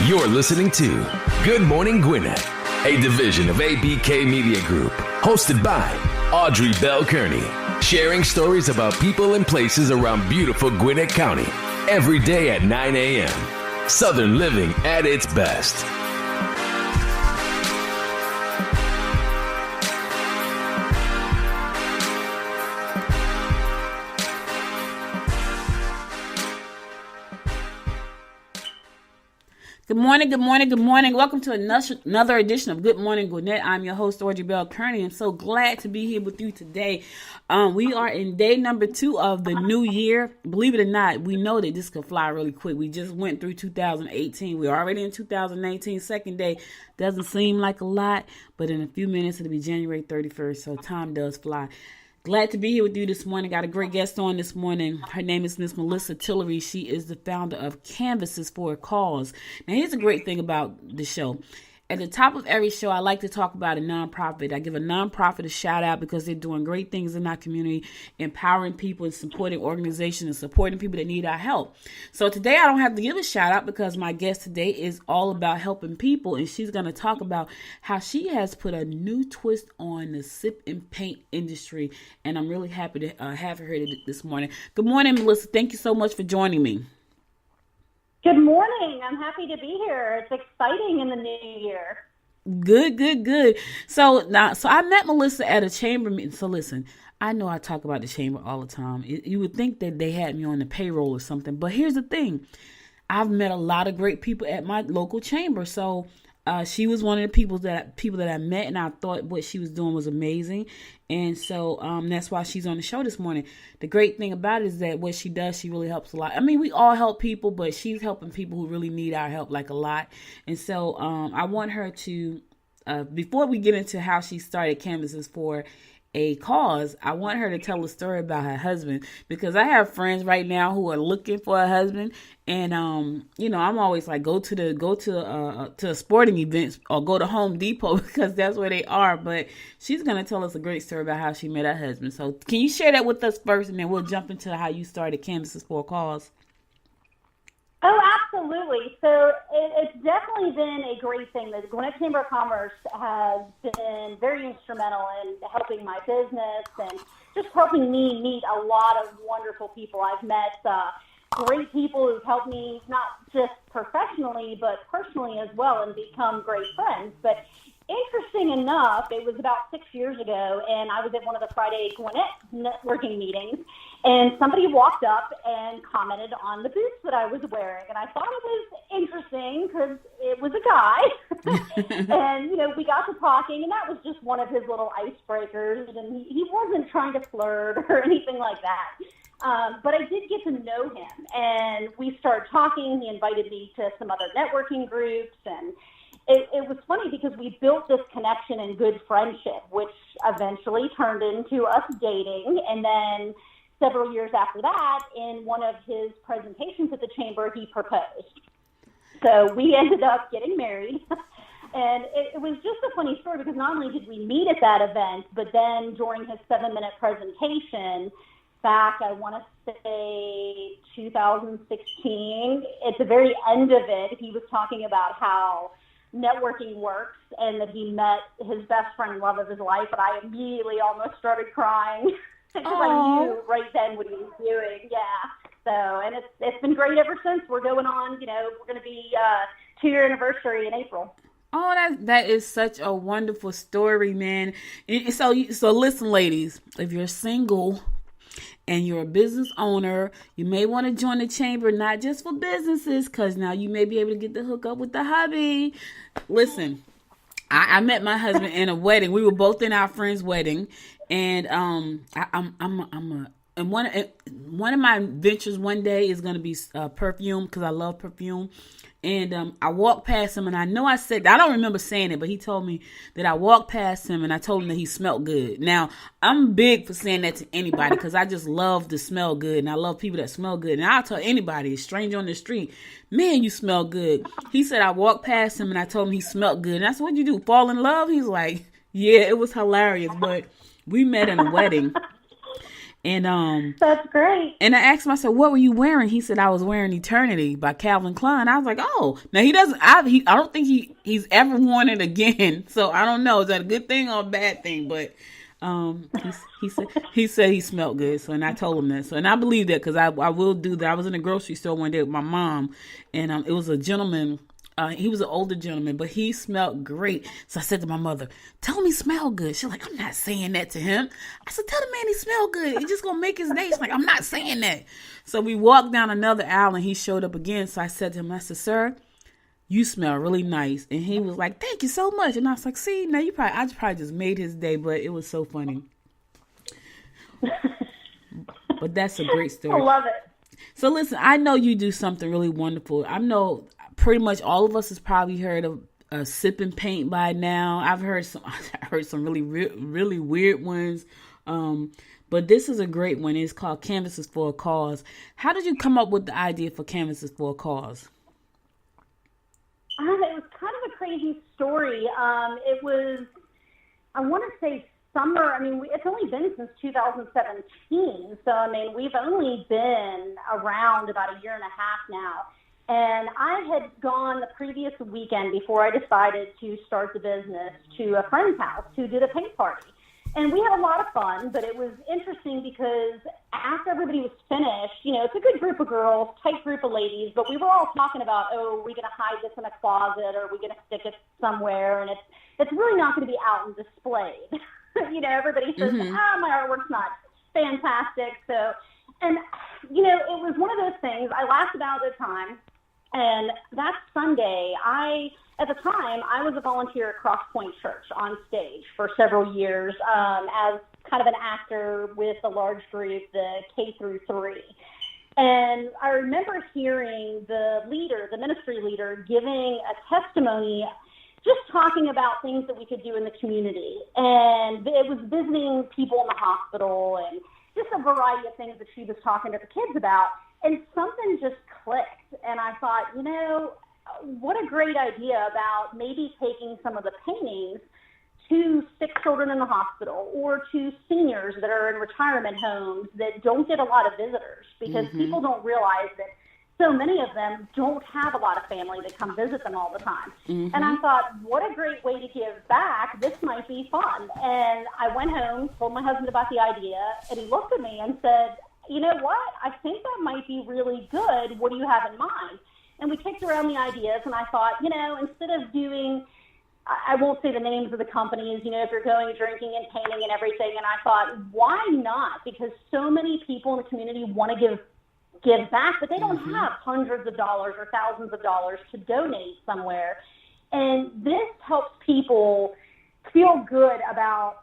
You're listening to Good Morning Gwinnett, a division of ABK Media Group, hosted by Audrey Bell Kearney, sharing stories about people and places around beautiful Gwinnett County every day at 9 a.m. Southern living at its best. Good morning, good morning, good morning. Welcome to another edition of Good Morning Gwinnett. I'm your host, Audrey Bell Kearney. I'm so glad to be here with you today. We are in day number 2 of the new year. Believe it or not, we know that this could fly really quick. We just went through 2018. We're already in 2019. Second day doesn't seem like a lot, but in a few minutes, it'll be January 31st, so time does fly. Glad to be here with you this morning. Got a great guest on this morning. Her name is Miss Melissa Tillery. She is the founder of Canvases for a Cause. Now, here's a great thing about the show. At the top of every show, I like to talk about a nonprofit. I give a nonprofit a shout out because they're doing great things in our community, empowering people and supporting organizations and supporting people that need our help. So today I don't have to give a shout out because my guest today is all about helping people, and she's going to talk about how she has put a new twist on the sip and paint industry. And I'm really happy to have her here this morning. Good morning, Melissa. Thank you so much for joining me. Good morning. I'm happy to be here. It's exciting in the new year. Good. So I met Melissa at a chamber meeting. So listen, I know I talk about the chamber all the time. You would think that they had me on the payroll or something, but here's the thing. I've met a lot of great people at my local chamber. So she was one of the people that I met, and I thought what she was doing was amazing. And so that's why she's on the show this morning. The great thing about it is that what she does, she really helps a lot. I mean, we all help people, but she's helping people who really need our help, like a lot. And so I want her to, before we get into how she started Canvases for a Cause, I want her to tell a story about her husband, because I have friends right now who are looking for a husband, and I'm always like, go to sporting events or go to Home Depot because that's where they are. But she's gonna tell us a great story about how she met her husband. So can you share that with us first, and then we'll jump into how you started Canvases for a Cause? Oh, absolutely. So it's definitely been a great thing. The Gwinnett Chamber of Commerce has been very instrumental in helping my business and just helping me meet a lot of wonderful people. I've met great people who've helped me not just professionally, but personally as well, and become great friends. But interesting enough, it was about 6 years ago, and I was at one of the Friday Gwinnett networking meetings, and somebody walked up and commented on the boots that I was wearing, and I thought it was interesting because it was a guy, and, we got to talking, and that was just one of his little icebreakers, and he wasn't trying to flirt or anything like that. But I did get to know him, and we started talking. He invited me to some other networking groups, and it was funny because we built this connection and good friendship, which eventually turned into us dating. And then several years after that, in one of his presentations at the chamber, he proposed. So we ended up getting married. And it was just a funny story because not only did we meet at that event, but then during his 7-minute presentation back, I want to say 2016, at the very end of it, he was talking about how networking works and that he met his best friend, love of his life, and I immediately almost started crying because I knew right then what he was doing. Yeah. So, and it's been great ever since. We're going on, we're going to be 2-year anniversary in April. Oh, that is such a wonderful story, man. So listen, ladies, if you're single and you're a business owner, you may want to join the chamber, not just for businesses, because now you may be able to get the hook up with the hubby. Listen, I met my husband in a wedding. We were both in our friend's wedding, and one of my ventures one day is going to be perfume, because I love perfume. And I walked past him, and I know I don't remember saying it, but he told me that I walked past him and I told him that he smelled good. Now, I'm big for saying that to anybody because I just love to smell good, and I love people that smell good. And I'll tell anybody, a stranger on the street, man, you smell good. He said I walked past him and I told him he smelled good. And I said, what'd you do, fall in love? He's like, yeah, it was hilarious, but we met in a wedding. And That's great. and I asked him, I said, what were you wearing? He said, I was wearing Eternity by Calvin Klein. I was like, oh, now he doesn't, I don't think he's ever worn it again. So I don't know. Is that a good thing or a bad thing? But, he said he smelled good. So, and I told him that. So, and I believe that because I will do that. I was in the grocery store one day with my mom, and, it was a gentleman. He was an older gentleman, but he smelled great. So I said to my mother, tell him he smelled good. She's like, I'm not saying that to him. I said, tell the man he smelled good. It's just going to make his day. She's like, I'm not saying that. So we walked down another aisle and he showed up again. So I said to him, I said, sir, you smell really nice. And he was like, thank you so much. And I was like, see, now I probably just made his day, but it was so funny. But that's a great story. I love it. So listen, I know you do something really wonderful. I know pretty much all of us has probably heard of sipping paint by now. I've heard some really really weird ones, but this is a great one. It's called Canvases for a Cause. How did you come up with the idea for Canvases for a Cause? It was kind of a crazy story. It was, I want to say summer. I mean, it's only been since 2017. So, I mean, we've only been around about a year and a half now. And I had gone the previous weekend before I decided to start the business to a friend's house who did a paint party. And we had a lot of fun, but it was interesting because after everybody was finished, you know, it's a good group of girls, tight group of ladies, but we were all talking about, oh, are we going to hide this in a closet or are we going to stick it somewhere? And it's really not going to be out and displayed. You know, everybody says, my artwork's not fantastic. So, and, you know, it was one of those things. I laughed about it at the time. And that Sunday, at the time, I was a volunteer at Cross Point Church on stage for several years as kind of an actor with a large group, the K through 3. And I remember hearing the ministry leader, giving a testimony, just talking about things that we could do in the community. And it was visiting people in the hospital and just a variety of things that she was talking to the kids about. And something just clicked, and I thought, you know, what a great idea about maybe taking some of the paintings to sick children in the hospital or to seniors that are in retirement homes that don't get a lot of visitors because people don't realize that so many of them don't have a lot of family that come visit them all the time. And I thought, what a great way to give back. This might be fun. And I went home, told my husband about the idea, and he looked at me and said, you know what? I think that might be really good. What do you have in mind? And we kicked around the ideas, and I thought, you know, instead of doing, I won't say the names of the companies, you know, if you're going drinking and painting and everything, and I thought, why not? Because so many people in the community want to give back, but they don't have hundreds of dollars or thousands of dollars to donate somewhere. And this helps people feel good about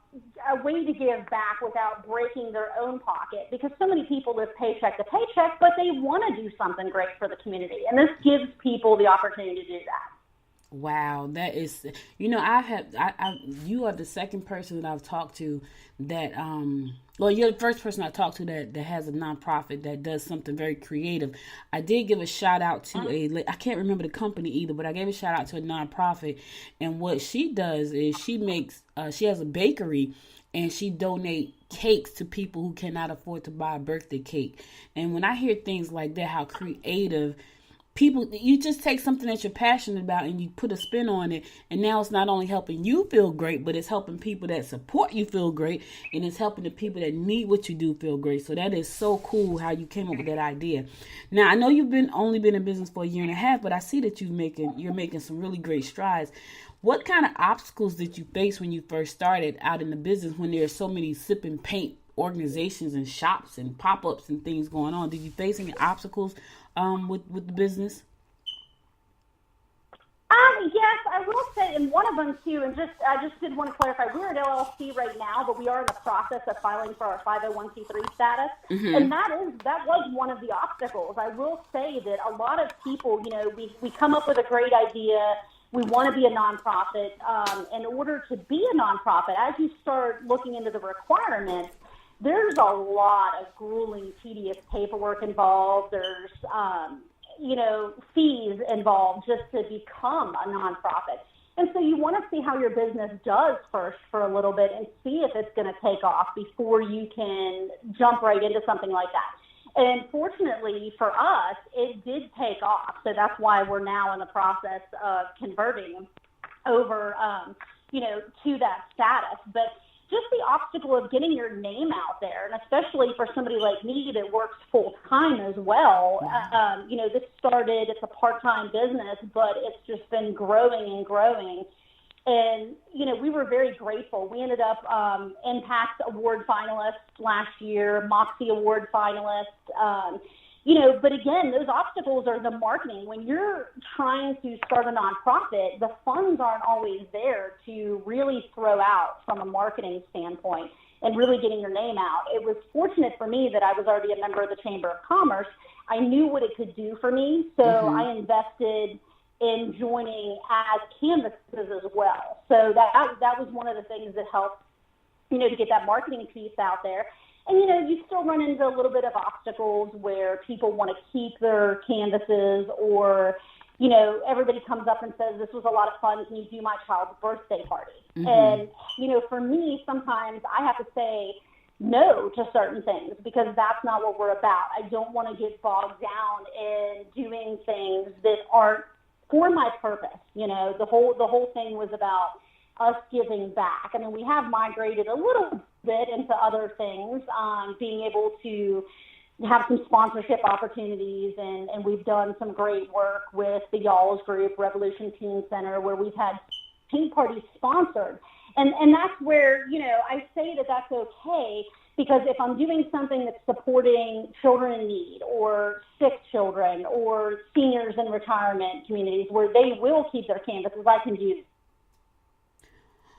a way to give back without breaking their own pocket, because so many people live paycheck to paycheck, but they want to do something great for the community. And this gives people the opportunity to do that. Wow, that is, you know, you are the second person that I've talked to that, well, you're the first person I talked to that has a nonprofit that does something very creative. I did give a shout out to I can't remember the company either, but I gave a shout out to a nonprofit. And what she does is she has a bakery and she donate cakes to people who cannot afford to buy a birthday cake. And when I hear things like that, how creative people, you just take something that you're passionate about and you put a spin on it, and now it's not only helping you feel great, but it's helping people that support you feel great, and it's helping the people that need what you do feel great. So that is so cool how you came up with that idea. Now I know you've only been in business for a year and a half, but I see that you're making some really great strides. What kind of obstacles did you face when you first started out in the business, when there are so many sip and paint organizations and shops and pop-ups and things going on? Did you face any obstacles with the business? Yes, I will say, and one of them too, and I just did want to clarify, we're an LLC right now, but we are in the process of filing for our 501c3 status, and that was one of the obstacles. I will say that a lot of people, you know, we come up with a great idea, we want to be a nonprofit. In order to be a nonprofit, as you start looking into the requirements, there's a lot of grueling, tedious paperwork involved. There's, fees involved just to become a nonprofit. And so you want to see how your business does first for a little bit and see if it's going to take off before you can jump right into something like that. And fortunately for us, it did take off. So that's why we're now in the process of converting over, to that status. But just the obstacle of getting your name out there, and especially for somebody like me that works full time as well. This started, it's a part-time business, but it's just been growing and growing. And, we were very grateful. We ended up Impact Award finalists last year, Moxie Award finalists. But again, those obstacles are the marketing. When you're trying to start a nonprofit, the funds aren't always there to really throw out from a marketing standpoint and really getting your name out. It was fortunate for me that I was already a member of the Chamber of Commerce. I knew what it could do for me, so I invested in joining as canvases as well. So that was one of the things that helped, to get that marketing piece out there. And, you still run into a little bit of obstacles where people want to keep their canvases or, everybody comes up and says, this was a lot of fun. Can you do my child's birthday party? And, for me, sometimes I have to say no to certain things because that's not what we're about. I don't want to get bogged down in doing things that aren't for my purpose. The whole thing was about us giving back. I mean, we have migrated a little bit into other things, being able to have some sponsorship opportunities, and we've done some great work with the Y'all's group, Revolution Teen Center, where we've had teen parties sponsored. And that's where, I say that that's okay, because if I'm doing something that's supporting children in need or sick children or seniors in retirement communities where they will keep their canvases, I can do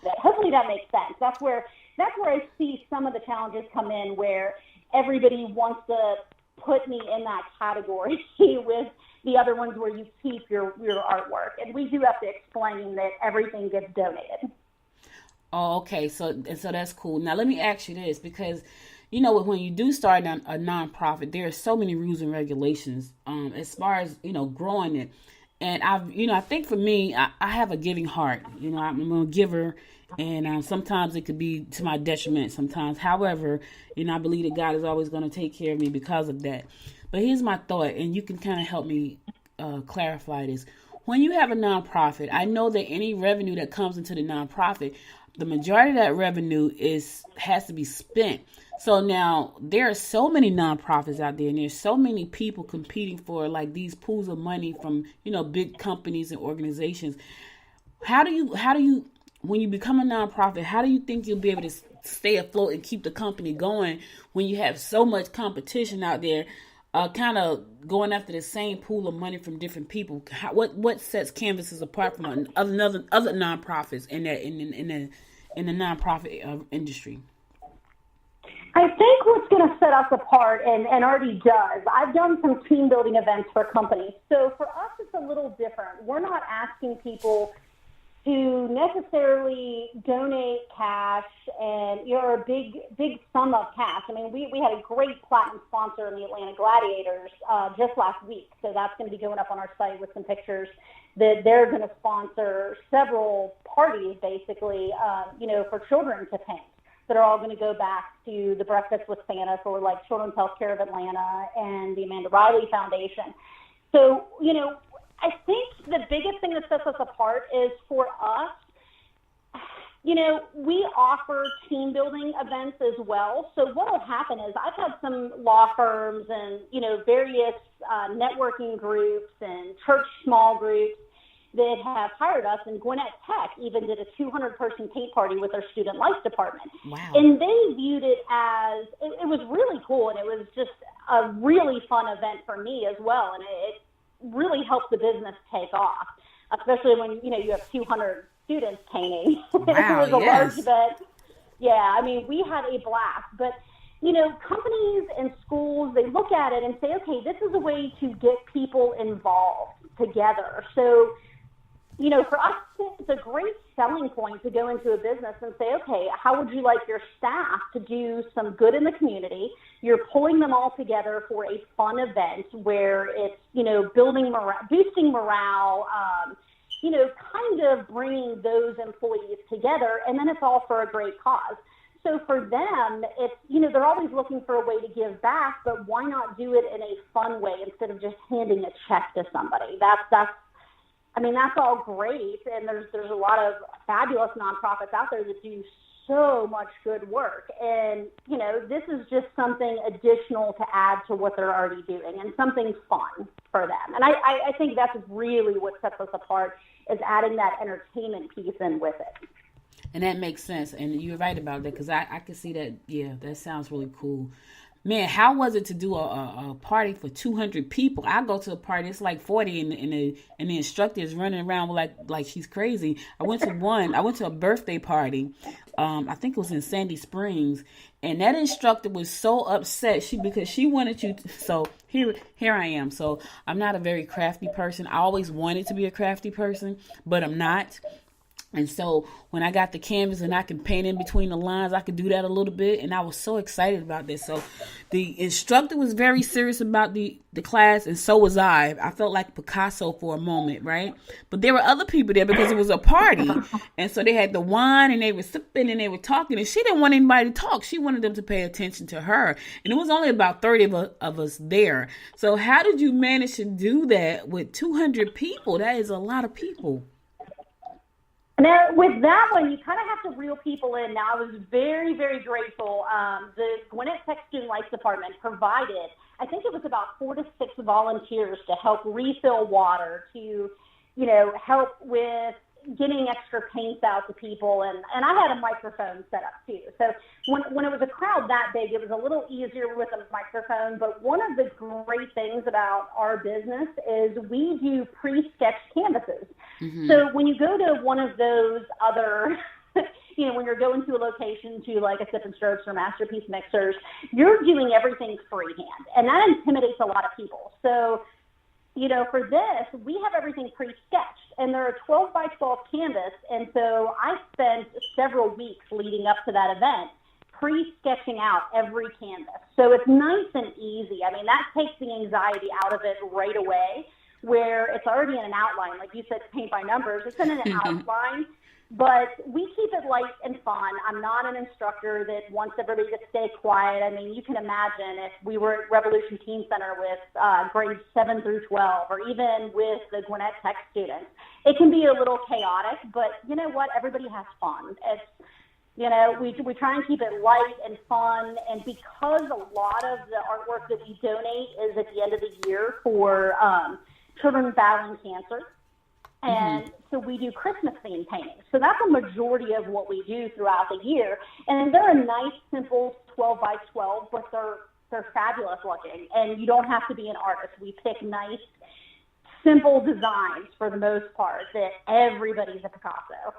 that. Hopefully that makes sense. That's where I see some of the challenges come in, where everybody wants to put me in that category with the other ones where you keep your artwork. And we do have to explain that everything gets donated. Oh, okay. So that's cool. Now let me ask you this, because when you do start a nonprofit, there are so many rules and regulations as far as growing it. And I think for me, I have a giving heart. I'm a giver, and sometimes it could be to my detriment. Sometimes, however, I believe that God is always going to take care of me because of that. But here's my thought, and you can kind of help me clarify this. When you have a nonprofit, I know that any revenue that comes into the nonprofit, the majority of that revenue has to be spent. So now there are so many nonprofits out there, and there's so many people competing for like these pools of money from, big companies and organizations. How do you, when you become a nonprofit, how do you think you'll be able to stay afloat and keep the company going when you have so much competition out there, kind of going after the same pool of money from different people? What sets canvases apart from other nonprofits in the nonprofit industry? I think what's going to set us apart, and already does, I've done some team building events for companies. So for us, it's a little different. We're not asking people to necessarily donate cash and a big sum of cash. I mean, we had a great platinum sponsor in the Atlanta Gladiators just last week. So that's going to be going up on our site with some pictures that they're going to sponsor several parties, basically, for children to paint, that are all going to go back to the Breakfast with Santa for like Children's Healthcare of Atlanta and the Amanda Riley Foundation. So, I think the biggest thing that sets us apart is for us, we offer team building events as well. So what will happen is I've had some law firms and, various networking groups and church small groups that have hired us, and Gwinnett Tech even did a 200-person paint party with their student life department. Wow. And they viewed it as, it was really cool, and it was just a really fun event for me as well, and it really helped the business take off, especially when, you have 200 students painting. Wow, it was a large event. Yeah, I mean, we had a blast, but companies and schools, they look at it and say, okay, this is a way to get people involved together. So, for us, it's a great selling point to go into a business and say, okay, how would you like your staff to do some good in the community? You're pulling them all together for a fun event where it's, building morale, boosting morale, kind of bringing those employees together, and then it's all for a great cause. So for them, it's, they're always looking for a way to give back, but why not do it in a fun way instead of just handing a check to somebody? That's all great, and there's a lot of fabulous nonprofits out there that do so much good work, and this is just something additional to add to what they're already doing, and something fun for them. And I think that's really what sets us apart, is adding that entertainment piece in with it. And that makes sense, and you're right about that, because I can see that. Yeah, that sounds really cool. Man, how was it to do a party for 200 people? I go to a party, it's like 40, and the instructor is running around like she's crazy. I went to a birthday party. I think it was in Sandy Springs, and that instructor was so upset because she wanted you to, so here I am. So I'm not a very crafty person. I always wanted to be a crafty person, but I'm not. And so when I got the canvas and I can paint in between the lines, I could do that a little bit. And I was so excited about this. So the instructor was very serious about the class, and so was I. I felt like Picasso for a moment, right? But there were other people there because it was a party. And so they had the wine, and they were sipping, and they were talking. And she didn't want anybody to talk. She wanted them to pay attention to her. And it was only about 30 of us there. So how did you manage to do that with 200 people? That is a lot of people. Now, with that one, you kind of have to reel people in. Now, I was very, very grateful. The Gwinnett Tech Student Life Department provided, I think it was about 4 to 6 volunteers to help refill water, to, help with getting extra paints out to people. And I had a microphone set up too. So when it was a crowd that big, it was a little easier with a microphone. But one of the great things about our business is we do pre-sketched canvases. Mm-hmm. So when you go to one of those other, when you're going to a location to like a Sip and Strokes or Masterpiece Mixers, you're doing everything freehand. And that intimidates a lot of people. So, for this, we have everything pre-sketched, and they're a 12 by 12 canvas. And so I spent several weeks leading up to that event pre-sketching out every canvas. So it's nice and easy. I mean, that takes the anxiety out of it right away, where it's already in an outline. Like you said, paint by numbers. It's in an outline, but we keep it light and fun. I'm not an instructor that wants everybody to stay quiet. I mean, you can imagine if we were at Revolution Teen Center with grades 7 through 12, or even with the Gwinnett Tech students, it can be a little chaotic, but you know what? Everybody has fun. It's, we try and keep it light and fun, and because a lot of the artwork that we donate is at the end of the year for children battling cancer. And so we do Christmas themed paintings. So that's a majority of what we do throughout the year. And they're a nice, simple 12 by 12, but they're fabulous looking. And you don't have to be an artist. We pick nice, simple designs for the most part that everybody's a Picasso.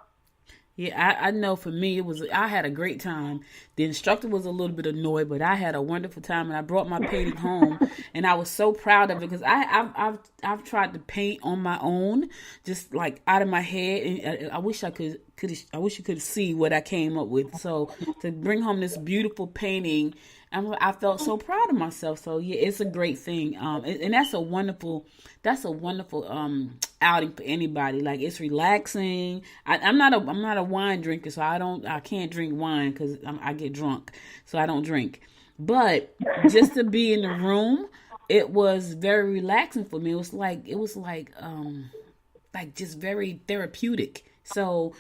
Yeah, I know for me, I had a great time. The instructor was a little bit annoyed, but I had a wonderful time, and I brought my painting home, and I was so proud of it because I've tried to paint on my own, just like out of my head, and I wish I could you could see what I came up with. So to bring home this beautiful painting, I felt so proud of myself. So yeah, it's a great thing, and that's a wonderful outing for anybody. Like, it's relaxing. I'm not a wine drinker, so I can't drink wine because I get drunk, so I don't drink. But just to be in the room, it was very relaxing for me. It was like just very therapeutic. So,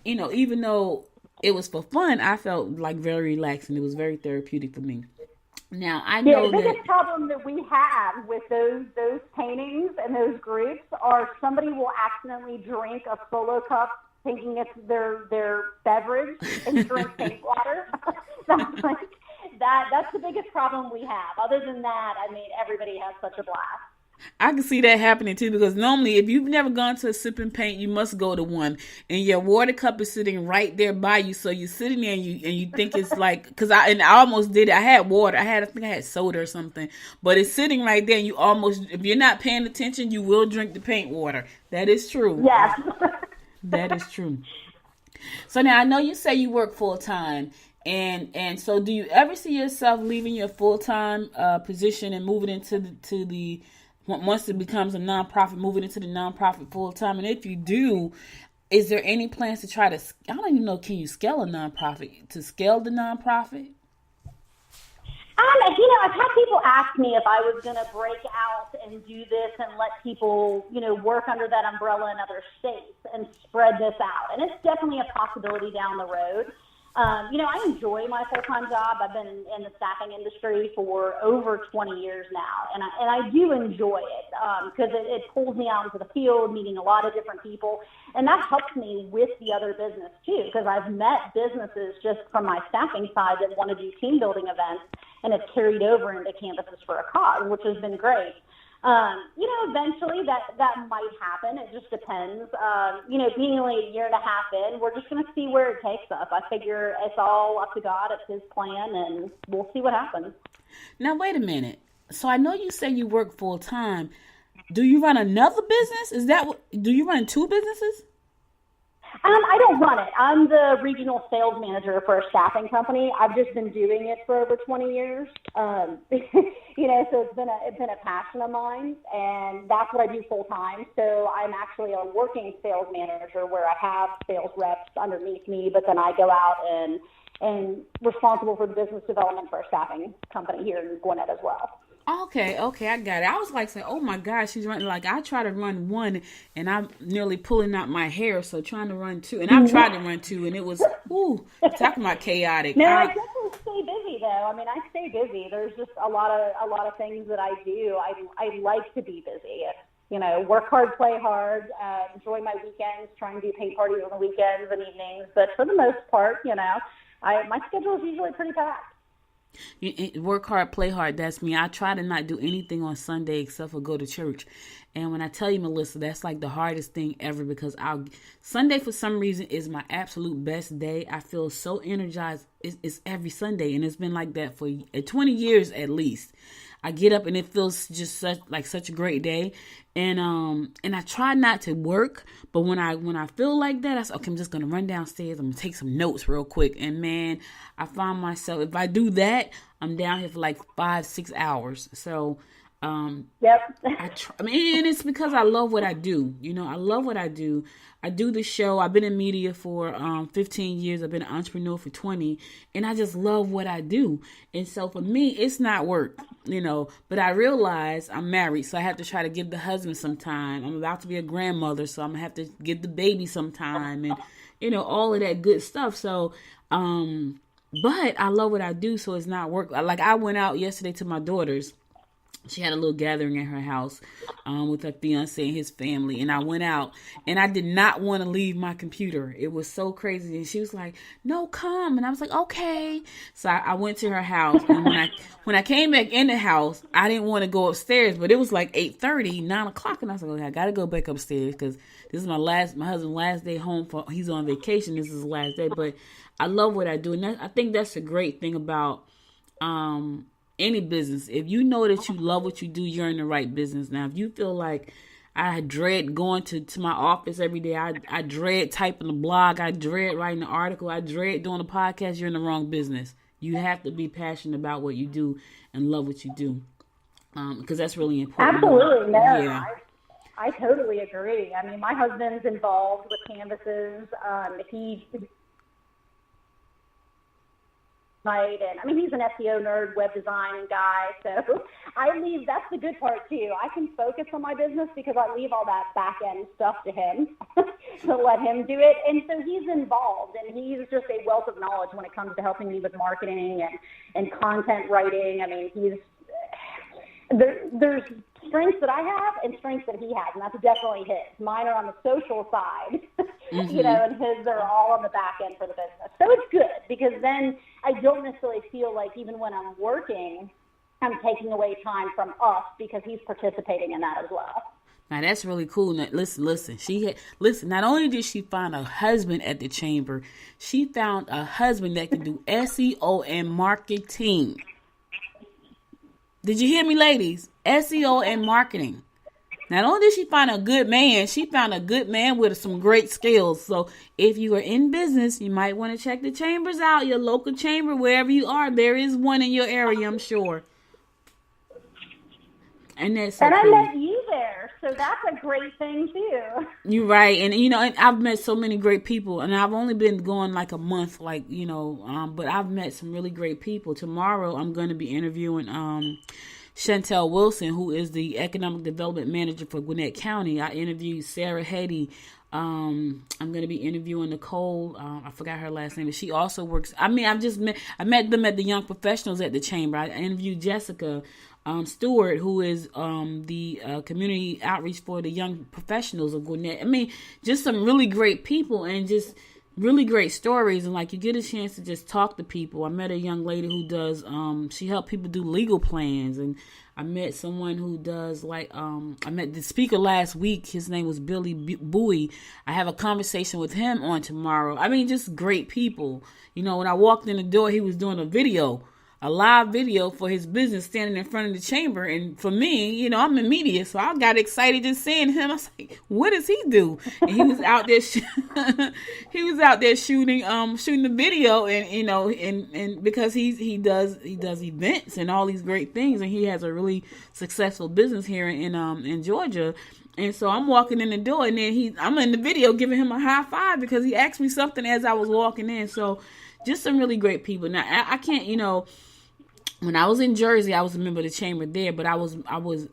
even though it was for fun, I felt like very relaxing. It was very therapeutic for me. Now, I know the biggest problem that we have with those paintings and those groups are somebody will accidentally drink a Solo cup thinking it's their beverage and drink paint water. That's the biggest problem we have. Other than that, I mean, everybody has such a blast. I can see that happening too, because normally if you've never gone to a sip and paint, you must go to one, and your water cup is sitting right there by you. So you're sitting there and you think it's like, because I almost did it. I had water. I think I had soda or something, but it's sitting right there, and you almost, if you're not paying attention, you will drink the paint water. That is true. Yes. That is true. So now I know you say you work full time. And so do you ever see yourself leaving your full-time position and moving into the once it becomes a nonprofit, moving into the nonprofit full time? And if you do, is there any plans to try to, I don't even know, can you scale a nonprofit, to scale the nonprofit? I've had people ask me if I was going to break out and do this and let people, work under that umbrella in other states and spread this out. And it's definitely a possibility down the road. I enjoy my full-time job. I've been in the staffing industry for over 20 years now, and I do enjoy it because it pulls me out into the field, meeting a lot of different people, and that helps me with the other business too, because I've met businesses just from my staffing side that want to do team building events, and it's carried over into Canvases for a Cause, which has been great. Eventually that might happen. It just depends. Being only a year and a half in, we're just going to see where it takes us. I figure it's all up to God. It's His plan, and we'll see what happens. Now, wait a minute. So I know you say you work full time. Do you run another business? Do you run two businesses? I don't run it. I'm the regional sales manager for a staffing company. I've just been doing it for over 20 years. So it's been a passion of mine, and that's what I do full time. So I'm actually a working sales manager where I have sales reps underneath me, but then I go out and responsible for the business development for a staffing company here in Gwinnett as well. Okay, I got it. I was like saying, oh my gosh, she's running. Like, I try to run one, and I'm nearly pulling out my hair, so trying to run two. And I've tried to run two, and it was, talking about chaotic. No, I definitely stay busy, though. I mean, I stay busy. There's just a lot of things that I do. I like to be busy. Work hard, play hard, enjoy my weekends, try and do paint parties on the weekends and evenings. But for the most part, my schedule is usually pretty packed. Work hard, play hard. That's me. I try to not do anything on Sunday except for go to church. And when I tell you, Melissa, that's like the hardest thing ever, because Sunday for some reason is my absolute best day. I feel so energized. It's every Sunday, and it's been like that for 20 years at least. I get up and it feels just such a great day. And I try not to work, but when I feel like that, I say, okay, I'm just gonna run downstairs. I'm gonna take some notes real quick. And man, I find myself, if I do that, I'm down here for like 5-6 hours. So yep. And it's because I love what I do. I love what I do. I do the show. I've been in media for 15 years. I've been an entrepreneur for 20, and I just love what I do. And so for me, it's not work, but I realize I'm married, so I have to try to give the husband some time. I'm about to be a grandmother, so I'm going to have to give the baby some time and, all of that good stuff. So, but I love what I do, so it's not work. Like, I went out yesterday to my daughter's. She had a little gathering at her house with her fiance and his family. And I went out, and I did not want to leave my computer. It was so crazy. And she was like, no, come. And I was like, okay. So I went to her house. And when I came back in the house, I didn't want to go upstairs. But it was like 8:30, 9 o'clock. And I was like, okay, I got to go back upstairs because this is my husband's last day home. He's on vacation. This is his last day. But I love what I do. And I think that's a great thing about any business. If you know that you love what you do, you're in the right business. Now, if you feel like I dread going to my office every day, I dread typing a blog, I dread writing an article, I dread doing a podcast, you're in the wrong business. You have to be passionate about what you do and love what you do, because that's really important. Absolutely. No, yeah. I totally agree. I mean, my husband's involved with Canvases. He's an SEO nerd, web design guy, so that's the good part too. I can focus on my business because I leave all that back end stuff to him to let him do it. And so he's involved, and he's just a wealth of knowledge when it comes to helping me with marketing and content writing. I mean, there's strengths that I have and strengths that he has, and that's definitely his. Mine are on the social side, and his are all on the back end for the business. So it's good because then I don't necessarily feel like even when I'm working, I'm taking away time from us because he's participating in that as well. Now that's really cool. Now, listen. Not only did she find a husband at the chamber, she found a husband that can do SEO and marketing. Did you hear me, ladies? SEO and marketing. Not only did she find a good man, she found a good man with some great skills. So if you are in business, you might want to check the chambers out, your local chamber, wherever you are. There is one in your area, I'm sure. And that's so and I cool. met you there, so that's a great thing too. You're right, and and I've met so many great people, and I've only been going like a month, but I've met some really great people. Tomorrow, I'm going to be interviewing Chantel Wilson, who is the Economic Development Manager for Gwinnett County. I interviewed Sarah Hetty. I'm going to be interviewing Nicole. I forgot her last name, but she also works. I met them at the Young Professionals at the Chamber. I interviewed Jessica Stewart, who is the community outreach for the young professionals of Gwinnett. Just some really great people and just really great stories. And like you get a chance to just talk to people. I met a young lady who does, she helped people do legal plans. And I met someone who does I met the speaker last week. His name was Billy Bowie. I have a conversation with him on tomorrow. Just great people. When I walked in the door, he was doing a live video for his business standing in front of the chamber. And for me, I'm in media, so I got excited just seeing him. I was like, what does he do? And he was out there, shooting the video and because he does events and all these great things. And he has a really successful business here in Georgia. And so I'm walking in the door and then I'm in the video giving him a high five because he asked me something as I was walking in. So just some really great people. Now I can't, when I was in Jersey, I was a member of the chamber there, but I was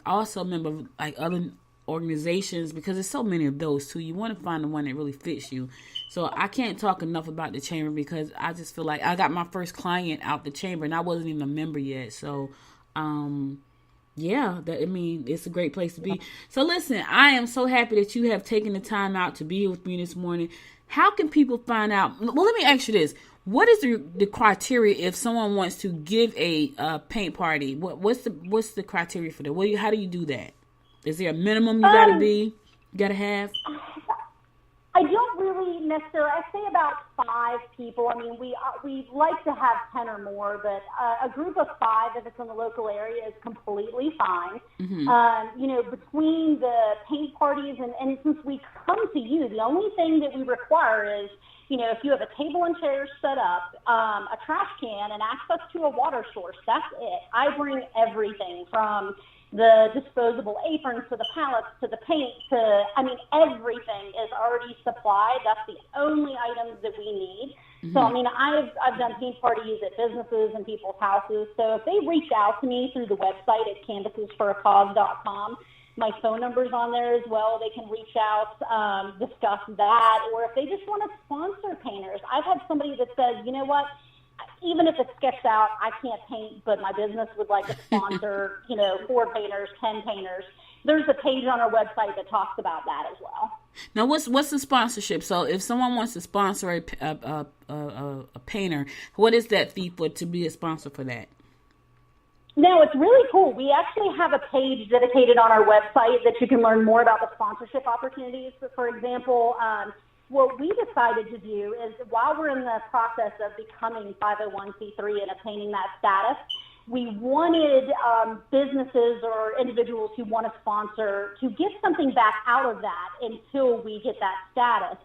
also a member of other organizations because there's so many of those too. You want to find the one that really fits you. So I can't talk enough about the chamber because I just feel like I got my first client out the chamber and I wasn't even a member yet. So, it's a great place to be. So listen, I am so happy that you have taken the time out to be here with me this morning. How can people find out? Well, let me ask you this. What is the criteria if someone wants to give a paint party? What's the criteria for that? How do you do that? Is there a minimum you gotta have? I don't really necessarily. I say about 5 people. We like to have 10 or more, but a group of 5, if it's in the local area, is completely fine. Mm-hmm. Between the paint parties and since we come to you, the only thing that we require is, if you have a table and chairs set up, a trash can, and access to a water source, that's it. I bring everything from the disposable aprons to the pallets to the paint to, everything is already supplied. That's the only items that we need. Mm-hmm. So, I've done paint parties at businesses and people's houses. So if they reach out to me through the website at canvasesforacause.com, my phone number's on there as well. They can reach out, discuss that, or if they just want to sponsor painters. I've had somebody that says, you know what, even if it's sketched out, I can't paint, but my business would like to sponsor, 4 painters, 10 painters. There's a page on our website that talks about that as well. Now, what's the sponsorship? So if someone wants to sponsor a painter, what is that fee to be a sponsor for that? No, it's really cool. We actually have a page dedicated on our website that you can learn more about the sponsorship opportunities. For example, what we decided to do is while we're in the process of becoming 501c3 and obtaining that status, we wanted businesses or individuals who want to sponsor to get something back out of that until we get that status.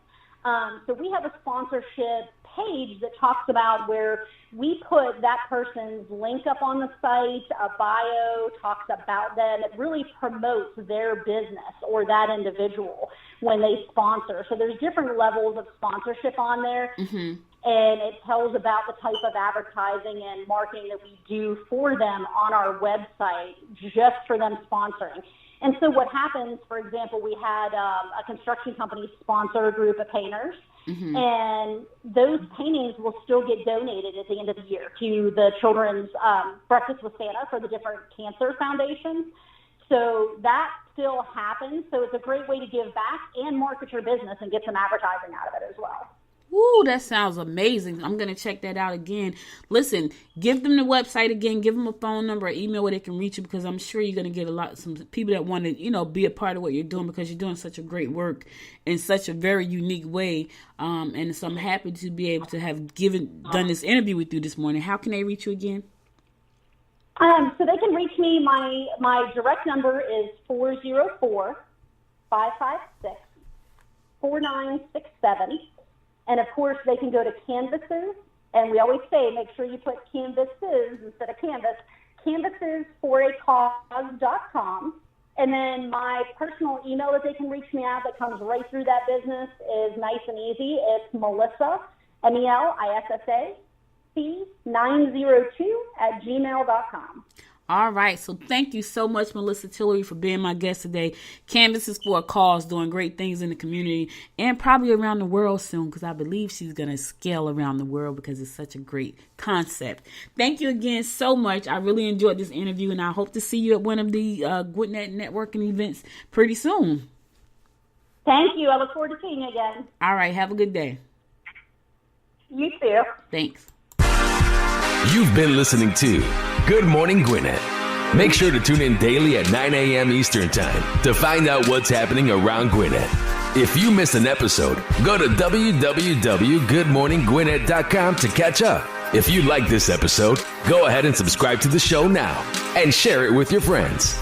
So we have a sponsorship page that talks about where we put that person's link up on the site, a bio, talks about them. It really promotes their business or that individual when they sponsor. So there's different levels of sponsorship on there. Mm-hmm. And it tells about the type of advertising and marketing that we do for them on our website just for them sponsoring. And so what happens, for example, we had a construction company sponsor a group of painters, mm-hmm. and those paintings will still get donated at the end of the year to the Children's Breakfast with Santa for the different cancer foundations. So that still happens. So it's a great way to give back and market your business and get some advertising out of it as well. Woo, that sounds amazing. I'm going to check that out again. Listen, give them the website again. Give them a phone number or email where they can reach you, because I'm sure you're going to get some people that want to, be a part of what you're doing, because you're doing such a great work in such a very unique way. And so I'm happy to be able to have done this interview with you this morning. How can they reach you again? So they can reach me. My direct number is 404-556-4967. And, of course, they can go to Canvases, and we always say make sure you put Canvases instead of Canvas, canvasesforacause.com. And then my personal email that they can reach me at that comes right through that business is nice and easy. It's Melissa, MELISSA, C902@gmail.com. All right. So thank you so much, Melissa Tillery, for being my guest today. Canvases for a Cause, doing great things in the community and probably around the world soon, because I believe she's going to scale around the world because it's such a great concept. Thank you again so much. I really enjoyed this interview, and I hope to see you at one of the Gwinnett networking events pretty soon. Thank you. I look forward to seeing you again. All right. Have a good day. You too. Thanks. You've been listening to Good Morning Gwinnett. Make sure to tune in daily at 9 a.m. Eastern Time to find out what's happening around Gwinnett. If you miss an episode, go to www.goodmorninggwinnett.com to catch up. If you like this episode, go ahead and subscribe to the show now and share it with your friends.